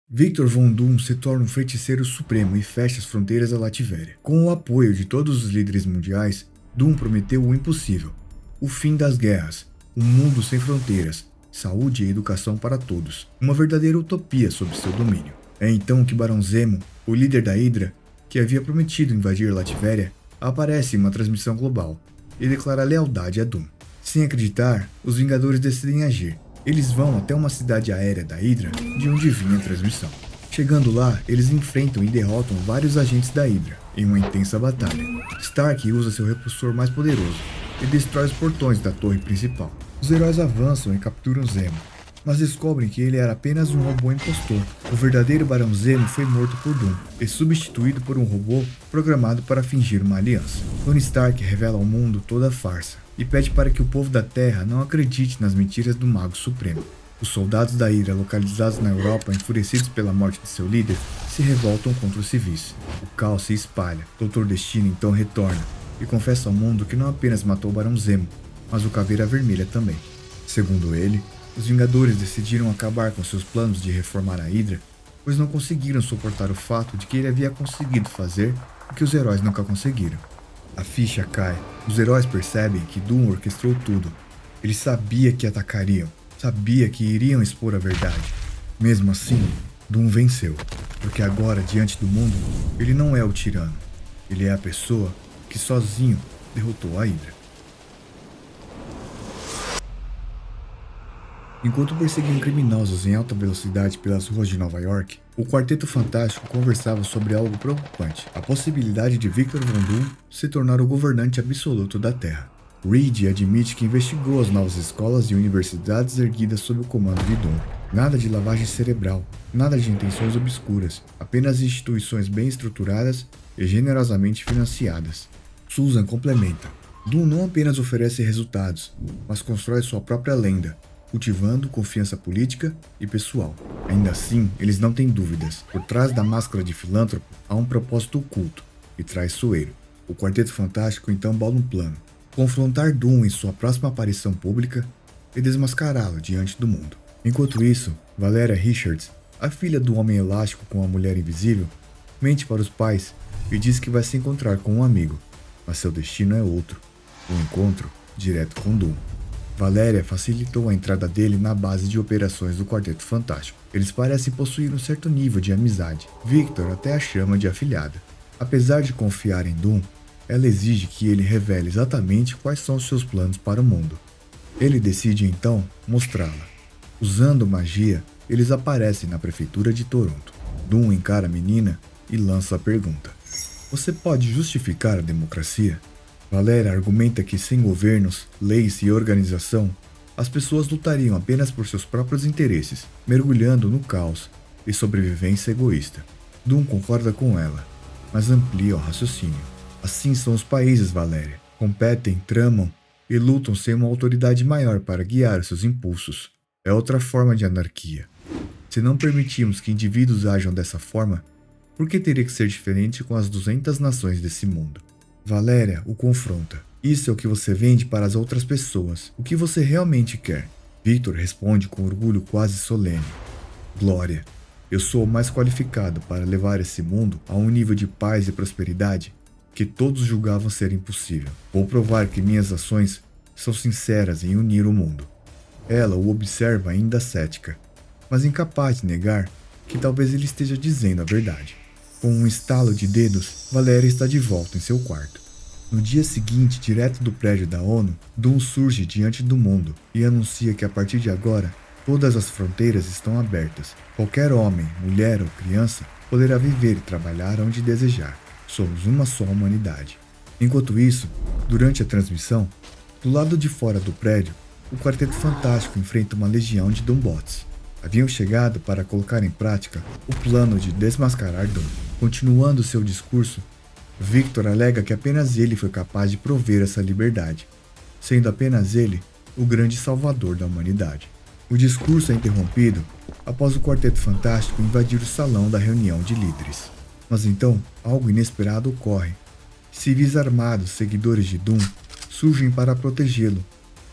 Victor Von Doom se torna um feiticeiro supremo e fecha as fronteiras da Lativéria. Com o apoio de todos os líderes mundiais, Doom prometeu o impossível: o fim das guerras, um mundo sem fronteiras, saúde e educação para todos, uma verdadeira utopia sob seu domínio. É então que Barão Zemo, o líder da Hydra, que havia prometido invadir Lativéria, aparece em uma transmissão global e declara lealdade a Doom. Sem acreditar, os Vingadores decidem agir. Eles vão até uma cidade aérea da Hydra, de onde vinha a transmissão. Chegando lá, eles enfrentam e derrotam vários agentes da Hydra, em uma intensa batalha. Stark usa seu repulsor mais poderoso e destrói os portões da torre principal. Os heróis avançam e capturam Zemo, mas descobrem que ele era apenas um robô impostor. O verdadeiro Barão Zemo foi morto por Doom e substituído por um robô programado para fingir uma aliança. Tony Stark revela ao mundo toda a farsa e pede para que o povo da Terra não acredite nas mentiras do Mago Supremo. Os soldados da Hydra localizados na Europa, enfurecidos pela morte de seu líder, se revoltam contra os civis. O caos se espalha. Dr. Destino então retorna e confessa ao mundo que não apenas matou o Barão Zemo, mas o Caveira Vermelha também. Segundo ele, os Vingadores decidiram acabar com seus planos de reformar a Hydra, pois não conseguiram suportar o fato de que ele havia conseguido fazer o que os heróis nunca conseguiram. A ficha cai. Os heróis percebem que Doom orquestrou tudo. Ele sabia que atacariam, sabia que iriam expor a verdade. Mesmo assim, Doom venceu, porque agora, diante do mundo, ele não é o tirano. Ele é a pessoa que sozinho derrotou a Hydra. Enquanto perseguiam criminosos em alta velocidade pelas ruas de Nova York, o Quarteto Fantástico conversava sobre algo preocupante: a possibilidade de Victor Von Doom se tornar o governante absoluto da Terra. Reed admite que investigou as novas escolas e universidades erguidas sob o comando de Doom. Nada de lavagem cerebral, nada de intenções obscuras, apenas instituições bem estruturadas e generosamente financiadas. Susan complementa: Doom não apenas oferece resultados, mas constrói sua própria lenda, cultivando confiança política e pessoal. Ainda assim, eles não têm dúvidas. Por trás da máscara de filântropo há um propósito oculto e traiçoeiro. O Quarteto Fantástico então bola um plano: confrontar Doom em sua próxima aparição pública e desmascará-lo diante do mundo. Enquanto isso, Valeria Richards, a filha do Homem Elástico com a Mulher Invisível, mente para os pais e diz que vai se encontrar com um amigo, mas seu destino é outro: um encontro direto com Doom. Valeria facilitou a entrada dele na base de operações do Quarteto Fantástico. Eles parecem possuir um certo nível de amizade. Victor até a chama de afilhada. Apesar de confiar em Doom, ela exige que ele revele exatamente quais são seus planos para o mundo. Ele decide então mostrá-la. Usando magia, eles aparecem na prefeitura de Toronto. Doom encara a menina e lança a pergunta: você pode justificar a democracia? Valeria argumenta que sem governos, leis e organização, as pessoas lutariam apenas por seus próprios interesses, mergulhando no caos e sobrevivência egoísta. Doom concorda com ela, mas amplia o raciocínio. Assim são os países, Valeria. Competem, tramam e lutam sem uma autoridade maior para guiar seus impulsos. É outra forma de anarquia. Se não permitirmos que indivíduos ajam dessa forma, por que teria que ser diferente com as 200 nações desse mundo? Valeria o confronta. Isso é o que você vende para as outras pessoas. O que você realmente quer? Victor responde com orgulho quase solene: glória. Eu sou o mais qualificado para levar esse mundo a um nível de paz e prosperidade que todos julgavam ser impossível. Vou provar que minhas ações são sinceras em unir o mundo. Ela o observa ainda cética, mas incapaz de negar que talvez ele esteja dizendo a verdade. Com um estalo de dedos, Valeria está de volta em seu quarto. No dia seguinte, direto do prédio da ONU, Doom surge diante do mundo e anuncia que a partir de agora, todas as fronteiras estão abertas. Qualquer homem, mulher ou criança poderá viver e trabalhar onde desejar. Somos uma só humanidade. Enquanto isso, durante a transmissão, do lado de fora do prédio, o Quarteto Fantástico enfrenta uma legião de Doombots. Haviam chegado para colocar em prática o plano de desmascarar Doom. Continuando seu discurso, Victor alega que apenas ele foi capaz de prover essa liberdade, sendo apenas ele o grande salvador da humanidade. O discurso é interrompido após o Quarteto Fantástico invadir o salão da reunião de líderes. Mas então, algo inesperado ocorre. Civis armados, seguidores de Doom, surgem para protegê-lo,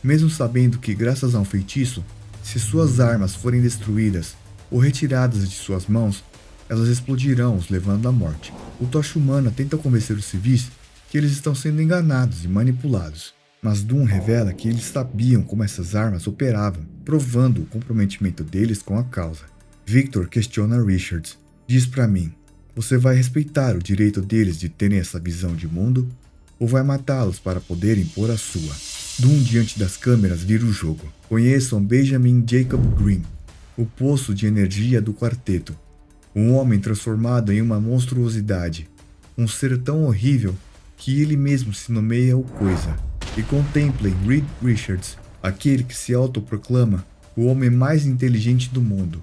mesmo sabendo que, graças a um feitiço, se suas armas forem destruídas, ou retiradas de suas mãos, elas explodirão, os levando à morte. O Tocha Humana tenta convencer os civis que eles estão sendo enganados e manipulados, mas Doom revela que eles sabiam como essas armas operavam, provando o comprometimento deles com a causa. Victor questiona Richards. Diz pra mim, você vai respeitar o direito deles de terem essa visão de mundo? Ou vai matá-los para poder impor a sua? Doom diante das câmeras vira o jogo. Conheçam Benjamin Jacob Green, o poço de energia do quarteto. Um homem transformado em uma monstruosidade. Um ser tão horrível que ele mesmo se nomeia o Coisa. E contemplem Reed Richards, aquele que se autoproclama o homem mais inteligente do mundo.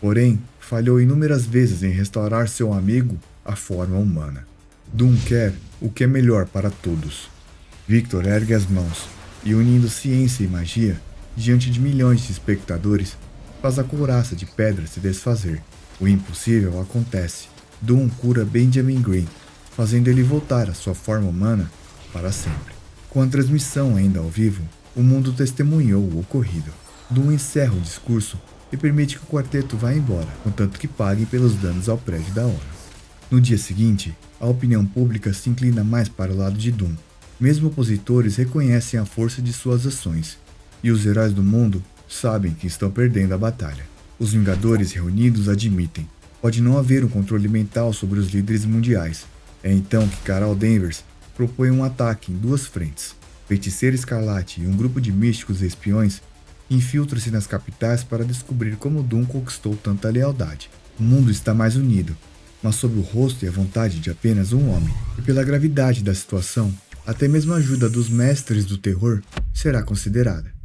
Porém, falhou inúmeras vezes em restaurar seu amigo à forma humana. Doom quer o que é melhor para todos. Victor ergue as mãos e, unindo ciência e magia, diante de milhões de espectadores, faz a couraça de pedra se desfazer. O impossível acontece. Doom cura Benjamin Green, fazendo ele voltar à sua forma humana para sempre. Com a transmissão ainda ao vivo, o mundo testemunhou o ocorrido. Doom encerra o discurso e permite que o quarteto vá embora, contanto que paguem pelos danos ao prédio da ONU. No dia seguinte, a opinião pública se inclina mais para o lado de Doom. Mesmo opositores reconhecem a força de suas ações, e os heróis do mundo sabem que estão perdendo a batalha. Os Vingadores reunidos admitem: pode não haver um controle mental sobre os líderes mundiais. É então que Carol Danvers propõe um ataque em duas frentes. Feiticeira Escarlate e um grupo de místicos e espiões infiltram-se nas capitais para descobrir como Doom conquistou tanta lealdade. O mundo está mais unido, mas sob o rosto e a vontade de apenas um homem. E pela gravidade da situação, até mesmo a ajuda dos mestres do terror será considerada.